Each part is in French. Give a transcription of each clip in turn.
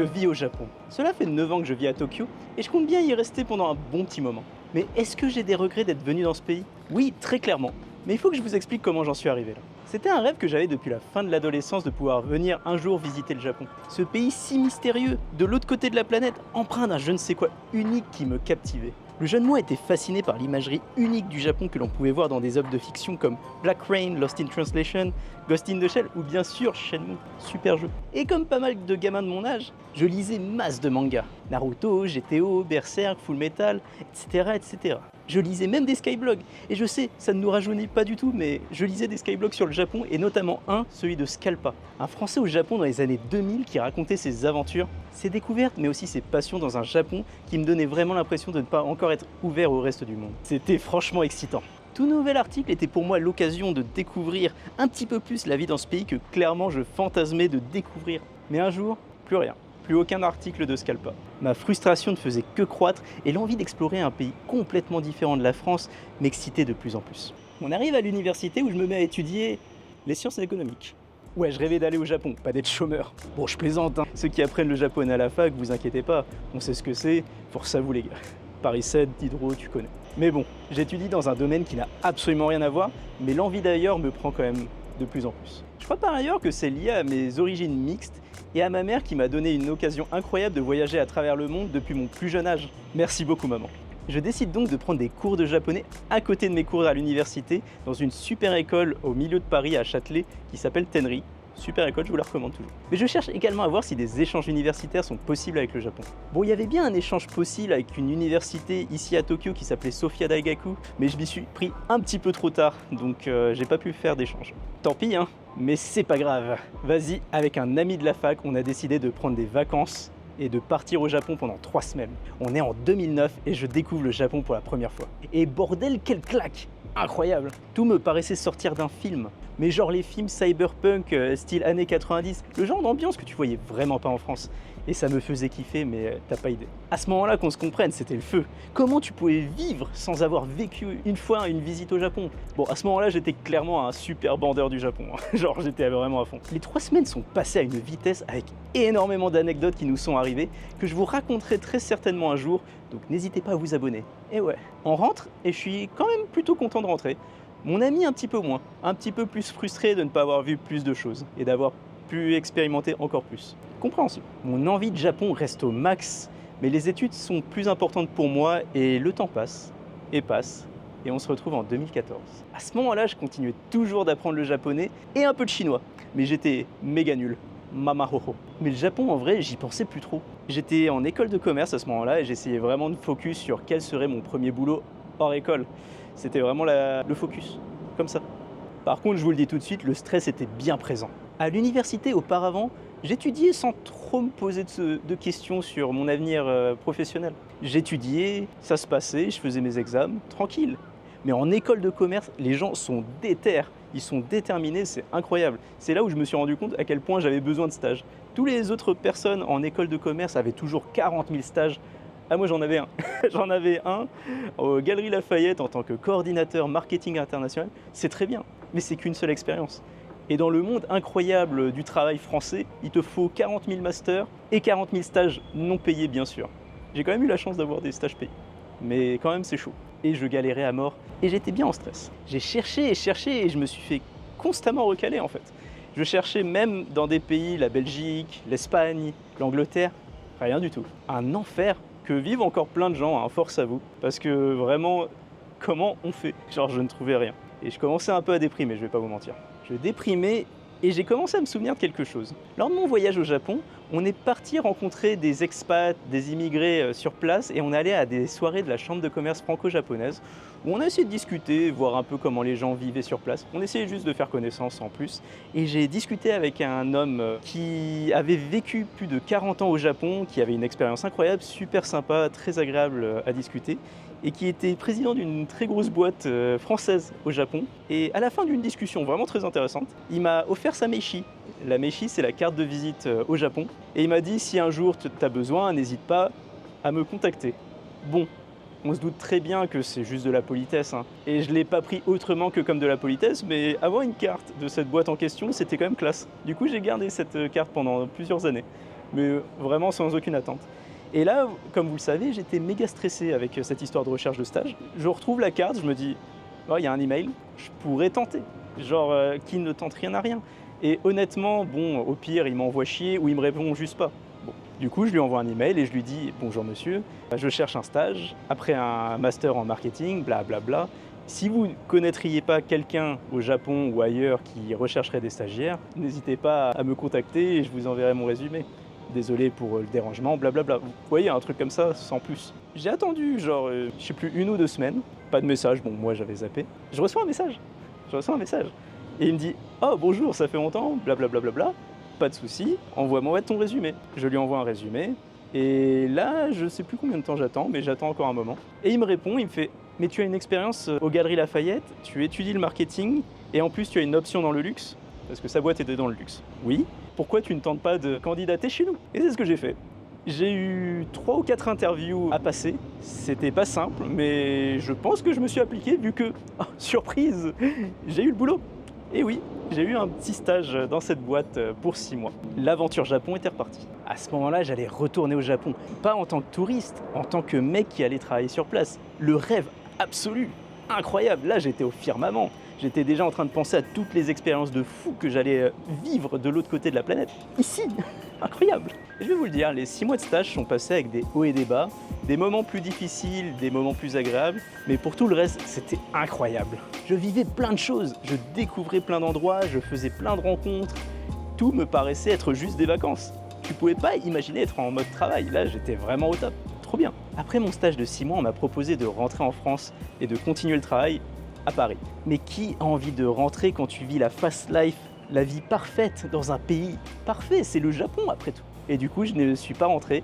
je vis au Japon. Cela fait 9 ans que je vis à Tokyo et je compte bien y rester pendant un bon petit moment. Mais est-ce que j'ai des regrets d'être venu dans ce pays? Oui, très clairement. Mais il faut que je vous explique comment j'en suis arrivé là. C'était un rêve que j'avais depuis la fin de l'adolescence de pouvoir venir un jour visiter le Japon. Ce pays si mystérieux, de l'autre côté de la planète, empreint d'un je ne sais quoi unique qui me captivait. Le jeune moi était fasciné par l'imagerie unique du Japon que l'on pouvait voir dans des œuvres de fiction comme Black Rain, Lost in Translation, Ghost in the Shell ou bien sûr Shenmue, super jeu. Et comme pas mal de gamins de mon âge, je lisais masse de mangas. Naruto, GTO, Berserk, Full Metal, etc. etc. Je lisais même des skyblogs. Et je sais, ça ne nous rajeunit pas du tout, mais je lisais des skyblogs sur le Japon et notamment celui de Scalpa, un Français au Japon dans les années 2000 qui racontait ses aventures, ses découvertes, mais aussi ses passions dans un Japon qui me donnait vraiment l'impression de ne pas encore être ouvert au reste du monde. C'était franchement excitant. Tout nouvel article était pour moi l'occasion de découvrir un petit peu plus la vie dans ce pays que clairement je fantasmais de découvrir. Mais un jour, plus rien. Plus aucun article de Scalpa. Ma frustration ne faisait que croître et l'envie d'explorer un pays complètement différent de la France m'excitait de plus en plus. On arrive à l'université où je me mets à étudier les sciences économiques. Ouais, je rêvais d'aller au Japon, pas d'être chômeur. Bon, je plaisante, hein. Ceux qui apprennent le japonais à la fac, vous inquiétez pas, on sait ce que c'est, force à vous les gars. Paris 7, Diderot, tu connais. Mais bon, j'étudie dans un domaine qui n'a absolument rien à voir, mais l'envie d'ailleurs me prend quand même de plus en plus. Je crois par ailleurs que c'est lié à mes origines mixtes et à ma mère qui m'a donné une occasion incroyable de voyager à travers le monde depuis mon plus jeune âge. Merci beaucoup maman. Je décide donc de prendre des cours de japonais à côté de mes cours à l'université dans une super école au milieu de Paris à Châtelet qui s'appelle Tenri. Super école, je vous la recommande toujours. Mais je cherche également à voir si des échanges universitaires sont possibles avec le Japon. Bon, il y avait bien un échange possible avec une université ici à Tokyo qui s'appelait Sophia Daigaku, mais je m'y suis pris un petit peu trop tard, donc j'ai pas pu faire d'échange. Tant pis, hein, mais c'est pas grave. Vas-y, avec un ami de la fac, on a décidé de prendre des vacances et de partir au Japon pendant 3 semaines. On est en 2009 et je découvre le Japon pour la première fois. Et bordel, quelle claque! Incroyable! Tout me paraissait sortir d'un film. Mais genre les films cyberpunk, style années 90, le genre d'ambiance que tu voyais vraiment pas en France. Et ça me faisait kiffer, mais t'as pas idée. À ce moment-là, qu'on se comprenne, c'était le feu. Comment tu pouvais vivre sans avoir vécu une fois une visite au Japon? Bon, à ce moment-là, j'étais clairement un super bandeur du Japon. Genre, j'étais vraiment à fond. Les 3 semaines sont passées à une vitesse avec énormément d'anecdotes qui nous sont arrivées, que je vous raconterai très certainement un jour, donc n'hésitez pas à vous abonner. Et ouais, on rentre et je suis quand même plutôt content de rentrer. Mon ami un petit peu moins, un petit peu plus frustré de ne pas avoir vu plus de choses et d'avoir pu expérimenter encore plus. Compréhensible. Mon envie de Japon reste au max, mais les études sont plus importantes pour moi et le temps passe, et on se retrouve en 2014. À ce moment-là, je continuais toujours d'apprendre le japonais et un peu de chinois, mais j'étais méga nul. Mama hoho. Mais le Japon, en vrai, j'y pensais plus trop. J'étais en école de commerce à ce moment-là et j'essayais vraiment de focus sur quel serait mon premier boulot hors école. C'était vraiment le focus, comme ça. Par contre, je vous le dis tout de suite, le stress était bien présent. À l'université, auparavant, j'étudiais sans trop me poser de questions sur mon avenir professionnel. J'étudiais, ça se passait, je faisais mes examens, tranquille. Mais en école de commerce, les gens sont déter, ils sont déterminés, c'est incroyable. C'est là où je me suis rendu compte à quel point j'avais besoin de stages. Toutes les autres personnes en école de commerce avaient toujours 40 000 stages. Ah, moi j'en avais un. J'en avais un aux Galeries Lafayette en tant que coordinateur marketing international. C'est très bien, mais c'est qu'une seule expérience. Et dans le monde incroyable du travail français, il te faut 40 000 masters et 40 000 stages non payés, bien sûr. J'ai quand même eu la chance d'avoir des stages payés, mais quand même c'est chaud. Et je galérais à mort, et j'étais bien en stress. J'ai cherché et je me suis fait constamment recaler en fait. Je cherchais même dans des pays, la Belgique, l'Espagne, l'Angleterre, rien du tout. Un enfer que vivent encore plein de gens, hein, force à vous, parce que vraiment, comment on fait? Genre, je ne trouvais rien. Et je commençais un peu à déprimer, je vais pas vous mentir. Je déprimais et j'ai commencé à me souvenir de quelque chose. Lors de mon voyage au Japon, on est parti rencontrer des expats, des immigrés sur place et on allait à des soirées de la chambre de commerce franco-japonaise où on a essayé de discuter, voir un peu comment les gens vivaient sur place. On essayait juste de faire connaissance en plus. Et j'ai discuté avec un homme qui avait vécu plus de 40 ans au Japon, qui avait une expérience incroyable, super sympa, très agréable à discuter, et qui était président d'une très grosse boîte française au Japon. Et à la fin d'une discussion vraiment très intéressante, il m'a offert sa meishi. La meishi, c'est la carte de visite au Japon. Et il m'a dit, si un jour tu as besoin, n'hésite pas à me contacter. Bon, on se doute très bien que c'est juste de la politesse, hein. Et je ne l'ai pas pris autrement que comme de la politesse, mais avoir une carte de cette boîte en question, c'était quand même classe. Du coup, j'ai gardé cette carte pendant plusieurs années. mais vraiment sans aucune attente. Et là, comme vous le savez, j'étais méga stressé avec cette histoire de recherche de stage. Je retrouve la carte, je me dis, oh, il y a un email, je pourrais tenter. Genre, qui ne tente rien à rien. Et honnêtement, bon, au pire, il m'envoie chier ou il me répond juste pas. Bon. Du coup, je lui envoie un email et je lui dis, bonjour monsieur, je cherche un stage, après un master en marketing, blablabla. Si vous ne connaîtriez pas quelqu'un au Japon ou ailleurs qui rechercherait des stagiaires, n'hésitez pas à me contacter et je vous enverrai mon résumé. Désolé pour le dérangement, blablabla. Vous voyez, un truc comme ça, sans plus. J'ai attendu, genre, je sais plus, 1 ou 2 semaines. Pas de message, bon, moi j'avais zappé. Je reçois un message. Et il me dit, oh bonjour, ça fait longtemps, blablabla. Pas de souci, envoie-moi ton résumé. Je lui envoie un résumé. Et là, je sais plus combien de temps j'attends, mais j'attends encore un moment. Et il me répond, il me fait, mais tu as une expérience aux Galeries Lafayette, tu étudies le marketing, et en plus tu as une option dans le luxe, parce que sa boîte était dans le luxe. Oui. Pourquoi tu ne tentes pas de candidater chez nous? Et c'est ce que j'ai fait. J'ai eu 3 ou 4 interviews à passer. C'était pas simple, mais je pense que je me suis appliqué vu que, oh, surprise, j'ai eu le boulot. Et oui, j'ai eu un petit stage dans cette boîte pour 6 mois. L'aventure Japon était repartie. À ce moment-là, j'allais retourner au Japon. Pas en tant que touriste, en tant que mec qui allait travailler sur place. Le rêve absolu, incroyable. Là, j'étais au firmament. J'étais déjà en train de penser à toutes les expériences de fou que j'allais vivre de l'autre côté de la planète. Ici, incroyable. Et je vais vous le dire, les 6 mois de stage sont passés avec des hauts et des bas, des moments plus difficiles, des moments plus agréables, mais pour tout le reste, c'était incroyable. Je vivais plein de choses, je découvrais plein d'endroits, je faisais plein de rencontres. Tout me paraissait être juste des vacances. Tu pouvais pas imaginer être en mode travail, là j'étais vraiment au top. Trop bien. Après mon stage de 6 mois, on m'a proposé de rentrer en France et de continuer le travail à Paris. Mais qui a envie de rentrer quand tu vis la fast life, la vie parfaite dans un pays parfait? C'est le Japon après tout. Et du coup, je ne suis pas rentré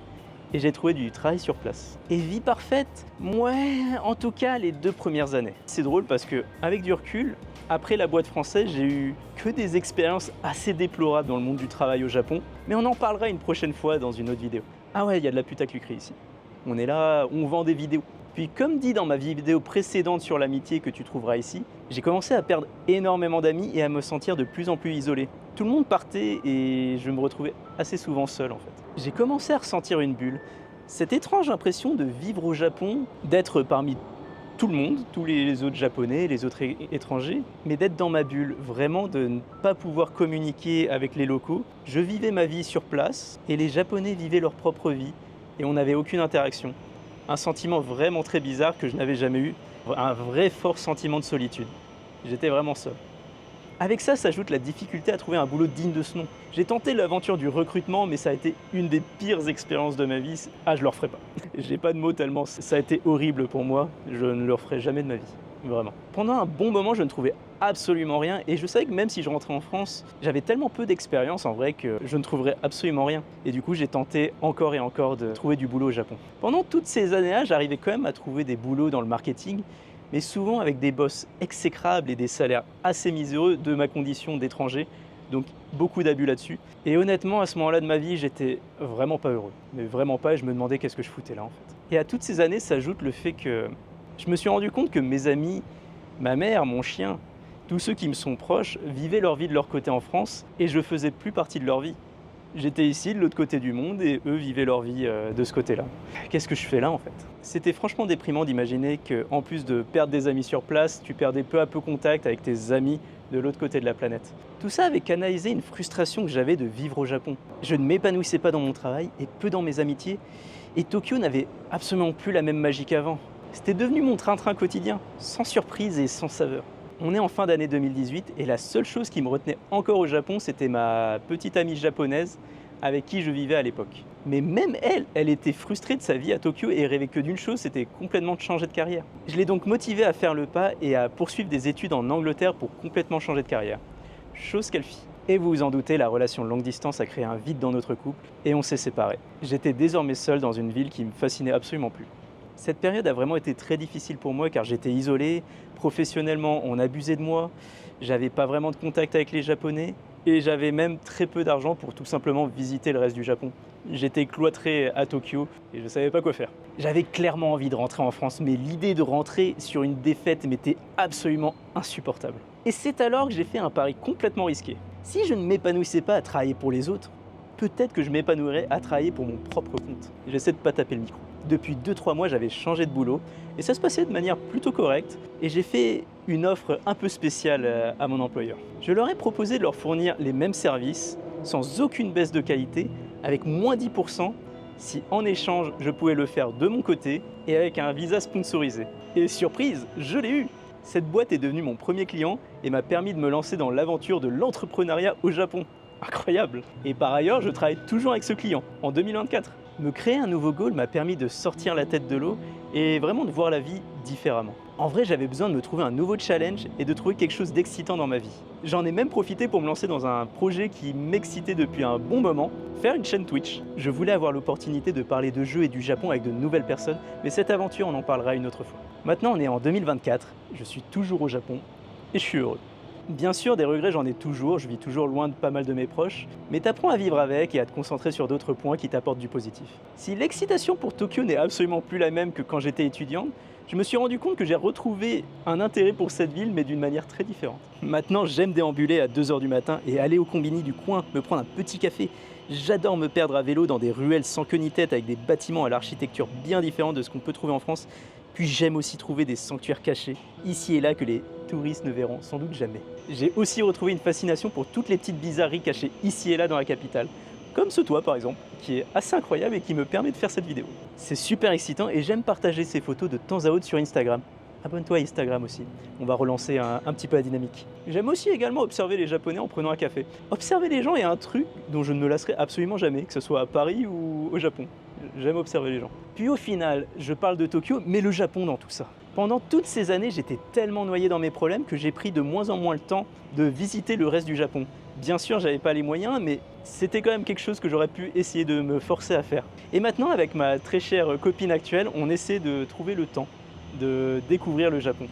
et j'ai trouvé du travail sur place. Et vie parfaite? Ouais, en tout cas les 2 premières années. C'est drôle parce que avec du recul, après la boîte française, j'ai eu que des expériences assez déplorables dans le monde du travail au Japon. Mais on en parlera une prochaine fois dans une autre vidéo. Ah ouais, il y a de la putaclucrerie ici. On est là, on vend des vidéos. Puis comme dit dans ma vidéo précédente sur l'amitié que tu trouveras ici, j'ai commencé à perdre énormément d'amis et à me sentir de plus en plus isolé. Tout le monde partait et je me retrouvais assez souvent seul en fait. J'ai commencé à ressentir une bulle, cette étrange impression de vivre au Japon, d'être parmi tout le monde, tous les autres japonais, les autres étrangers, mais d'être dans ma bulle, vraiment de ne pas pouvoir communiquer avec les locaux. Je vivais ma vie sur place et les Japonais vivaient leur propre vie et on n'avait aucune interaction. Un sentiment vraiment très bizarre que je n'avais jamais eu, un vrai fort sentiment de solitude. J'étais vraiment seul. Avec ça s'ajoute la difficulté à trouver un boulot digne de ce nom. J'ai tenté l'aventure du recrutement, mais ça a été une des pires expériences de ma vie. Ah, je le referai pas. J'ai pas de mots tellement ça a été horrible pour moi. Je ne le referai jamais de ma vie, vraiment. Pendant un bon moment, je ne trouvais absolument rien et je savais que même si je rentrais en France, j'avais tellement peu d'expérience en vrai que je ne trouverais absolument rien. Et du coup, j'ai tenté encore et encore de trouver du boulot au Japon. Pendant toutes ces années-là, j'arrivais quand même à trouver des boulots dans le marketing, mais souvent avec des boss exécrables et des salaires assez miséreux de ma condition d'étranger, donc beaucoup d'abus là-dessus. Et honnêtement, à ce moment-là de ma vie, j'étais vraiment pas heureux, mais vraiment pas, et je me demandais qu'est-ce que je foutais là en fait. Et à toutes ces années s'ajoute le fait que je me suis rendu compte que mes amis, ma mère, mon chien, tous ceux qui me sont proches vivaient leur vie de leur côté en France et je faisais plus partie de leur vie. J'étais ici de l'autre côté du monde et eux vivaient leur vie de ce côté-là. Qu'est-ce que je fais là en fait? C'était franchement déprimant d'imaginer qu'en plus de perdre des amis sur place, tu perdais peu à peu contact avec tes amis de l'autre côté de la planète. Tout ça avait canalisé une frustration que j'avais de vivre au Japon. Je ne m'épanouissais pas dans mon travail et peu dans mes amitiés et Tokyo n'avait absolument plus la même magie qu'avant. C'était devenu mon train-train quotidien, sans surprise et sans saveur. On est en fin d'année 2018 et la seule chose qui me retenait encore au Japon, c'était ma petite amie japonaise avec qui je vivais à l'époque. Mais même elle, elle était frustrée de sa vie à Tokyo et rêvait que d'une chose, c'était complètement de changer de carrière. Je l'ai donc motivée à faire le pas et à poursuivre des études en Angleterre pour complètement changer de carrière. Chose qu'elle fit. Et vous vous en doutez, la relation longue distance a créé un vide dans notre couple et on s'est séparés. J'étais désormais seul dans une ville qui me fascinait absolument plus. Cette période a vraiment été très difficile pour moi car j'étais isolé, professionnellement on abusait de moi, j'avais pas vraiment de contact avec les Japonais et j'avais même très peu d'argent pour tout simplement visiter le reste du Japon. J'étais cloîtré à Tokyo et je savais pas quoi faire. J'avais clairement envie de rentrer en France, mais l'idée de rentrer sur une défaite m'était absolument insupportable. Et c'est alors que j'ai fait un pari complètement risqué. Si je ne m'épanouissais pas à travailler pour les autres, peut-être que je m'épanouirais à travailler pour mon propre compte. J'essaie de pas taper le micro. Depuis 2-3 mois, j'avais changé de boulot et ça se passait de manière plutôt correcte et j'ai fait une offre un peu spéciale à mon employeur. Je leur ai proposé de leur fournir les mêmes services sans aucune baisse de qualité avec moins 10% si en échange je pouvais le faire de mon côté et avec un visa sponsorisé. Et surprise, je l'ai eu! Cette boîte est devenue mon premier client et m'a permis de me lancer dans l'aventure de l'entrepreneuriat au Japon. Incroyable! Et par ailleurs, je travaille toujours avec ce client, en 2024. Me créer un nouveau goal m'a permis de sortir la tête de l'eau et vraiment de voir la vie différemment. En vrai, j'avais besoin de me trouver un nouveau challenge et de trouver quelque chose d'excitant dans ma vie. J'en ai même profité pour me lancer dans un projet qui m'excitait depuis un bon moment, faire une chaîne Twitch. Je voulais avoir l'opportunité de parler de jeux et du Japon avec de nouvelles personnes, mais cette aventure, on en parlera une autre fois. Maintenant, on est en 2024, je suis toujours au Japon et je suis heureux. Bien sûr, des regrets, j'en ai toujours, je vis toujours loin de pas mal de mes proches, mais t'apprends à vivre avec et à te concentrer sur d'autres points qui t'apportent du positif. Si l'excitation pour Tokyo n'est absolument plus la même que quand j'étais étudiante, je me suis rendu compte que j'ai retrouvé un intérêt pour cette ville, mais d'une manière très différente. Maintenant, j'aime déambuler à 2 h du matin et aller au combini du coin, me prendre un petit café. J'adore me perdre à vélo dans des ruelles sans queue ni tête avec des bâtiments à l'architecture bien différente de ce qu'on peut trouver en France. Puis j'aime aussi trouver des sanctuaires cachés, ici et là, que les touristes ne verront sans doute jamais. J'ai aussi retrouvé une fascination pour toutes les petites bizarreries cachées ici et là dans la capitale, comme ce toit par exemple, qui est assez incroyable et qui me permet de faire cette vidéo. C'est super excitant et j'aime partager ces photos de temps à autre sur Instagram. Abonne-toi à Instagram aussi, on va relancer un petit peu la dynamique. J'aime aussi également observer les Japonais en prenant un café. Observer les gens est un truc dont je ne me lasserai absolument jamais, que ce soit à Paris ou au Japon. J'aime observer les gens. Puis au final, je parle de Tokyo, mais le Japon dans tout ça. Pendant toutes ces années, j'étais tellement noyé dans mes problèmes que j'ai pris de moins en moins le temps de visiter le reste du Japon. Bien sûr, j'avais pas les moyens, mais c'était quand même quelque chose que j'aurais pu essayer de me forcer à faire. Et maintenant, avec ma très chère copine actuelle, on essaie de trouver le temps de découvrir le Japon.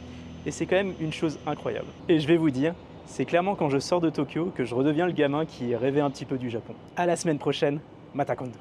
Et c'est quand même une chose incroyable. Et je vais vous dire, c'est clairement quand je sors de Tokyo que je redeviens le gamin qui rêvait un petit peu du Japon. À la semaine prochaine, Mata Kondo.